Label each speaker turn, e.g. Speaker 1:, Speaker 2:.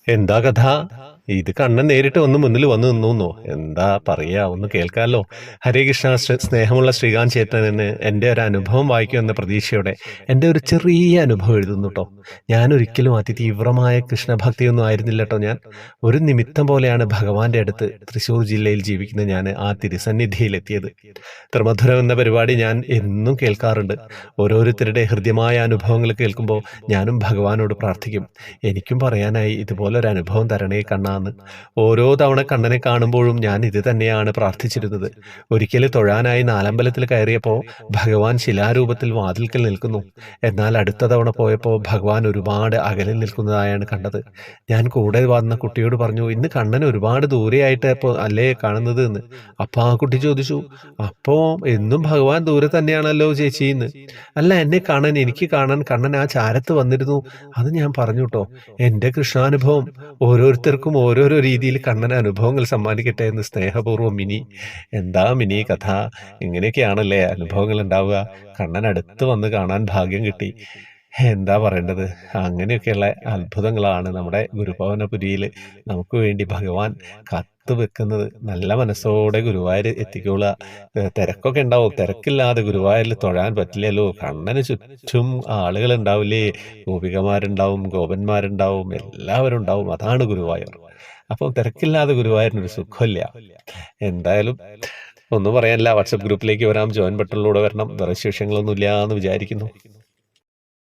Speaker 1: എന്താ കഥ? ഇത് കണ്ണൻ നേരിട്ട് വന്ന് മുന്നിൽ വന്ന് നിന്നൂന്നോ? എന്താ പറയാ? ഒന്ന് കേൾക്കാലോ. ഹരേ കൃഷ്ണ. സ്നേഹമുള്ള ശ്രീകാന്ത് ചേട്ടന് എൻ്റെ ഒരു അനുഭവം വായിക്കുമെന്ന പ്രതീക്ഷയോടെ എൻ്റെ ഒരു ചെറിയ അനുഭവം എഴുതുന്നു ട്ടോ. ഞാനൊരിക്കലും അതിതീവ്രമായ കൃഷ്ണഭക്തിയൊന്നും ആയിരുന്നില്ല ട്ടോ ഞാൻ. ഒരു നിമിത്തം പോലെയാണ് ഭഗവാന്റെ അടുത്ത് തൃശ്ശൂർ ജില്ലയിൽ ജീവിക്കുന്ന ഞാൻ ആ തിരുസന്നിധിയിലെത്തിയത്. ത്രിമധുരം എന്ന പരിപാടി ഞാൻ എന്നും കേൾക്കാറുണ്ട്. ഓരോരുത്തരുടെ ഹൃദ്യമായ അനുഭവങ്ങൾ കേൾക്കുമ്പോൾ ഞാനും ഭഗവാനോട് പ്രാർത്ഥിക്കും, എനിക്കും പറയാനായി ഇതുപോലൊരു അനുഭവം തരണേ കണ്ണാന്ന്. ഓരോ തവണ കണ്ണനെ കാണുമ്പോഴും ഞാൻ ഇത് തന്നെയാണ് പ്രാർത്ഥിച്ചിരുന്നത്. ഒരിക്കൽ തൊഴാനായി നാലമ്പലത്തിൽ കയറിയപ്പോൾ ഭഗവാൻ ശിലാരൂപത്തിൽ വാതിൽക്കൽ നിൽക്കുന്നു. എന്നാൽ അടുത്ത തവണ പോയപ്പോൾ ഭഗവാൻ ഒരുപാട് അകലിൽ നിൽക്കുന്നതായാണ് കണ്ടത്. ഞാൻ കൂടെ വന്ന കുട്ടിയോട് പറഞ്ഞു, ഇന്ന് കണ്ണൻ ഒരുപാട് ദൂരെയായിട്ട് ഇപ്പോൾ അല്ലേ കാണുന്നത് എന്ന്. അപ്പോൾ ആ കുട്ടി ചോദിച്ചു, അപ്പോൾ എന്നും ഭഗവാൻ ദൂരെ തന്നെയാണല്ലോ ചേച്ചി എന്ന്. അല്ല, എന്നെ കാണാൻ, എനിക്ക് കാണാൻ കണ്ണൻ ആ ചാരത്ത് വന്നിരുന്നു. അത് ഞാൻ പറഞ്ഞു ട്ടോ. എൻ്റെ കൃഷ്ണാനുഭവം ഓരോരുത്തർക്കും ഓരോരോ രീതിയിൽ കണ്ണൻ അനുഭവങ്ങൾ സമ്മാനിക്കട്ടെ എന്ന് സ്നേഹപൂർവ്വം മിനി. എന്താ മിനി കഥ? ഇങ്ങനെയൊക്കെയാണല്ലേ അനുഭവങ്ങൾ ഉണ്ടാവുക. കണ്ണൻ അടുത്ത് വന്ന് കാണാൻ ഭാഗ്യം കിട്ടി. എന്താ പറയേണ്ടത്? അങ്ങനെയൊക്കെയുള്ള അത്ഭുതങ്ങളാണ് നമ്മുടെ ഗുരുഭവനപുരിയിൽ നമുക്ക് വേണ്ടി ഭഗവാൻ കാത്തു വെക്കുന്നത്. നല്ല മനസ്സോടെ ഗുരുവായൂർ എത്തിക്കോളുക. തിരക്കൊക്കെ ഉണ്ടാവും, തിരക്കില്ലാതെ ഗുരുവായൂരിൽ തൊഴാൻ പറ്റില്ലല്ലോ. കണ്ണന് ചുറ്റും ആളുകൾ ഉണ്ടാവില്ലേ? ഗോപികമാരുണ്ടാവും, ഗോപന്മാരുണ്ടാവും, എല്ലാവരും ഉണ്ടാവും. അതാണ് ഗുരുവായൂർ. അപ്പം തിരക്കില്ലാതെ ഗുരുവായൂരിനൊരു സുഖമില്ല. എന്തായാലും ഒന്നും പറയാനില്ല. വാട്സപ്പ് ഗ്രൂപ്പിലേക്ക് വരാം, ജോയിൻ ബട്ടണിലൂടെ വരണം. വേറെ വിശേഷങ്ങളൊന്നും ഇല്ല എന്ന് വിചാരിക്കുന്നു.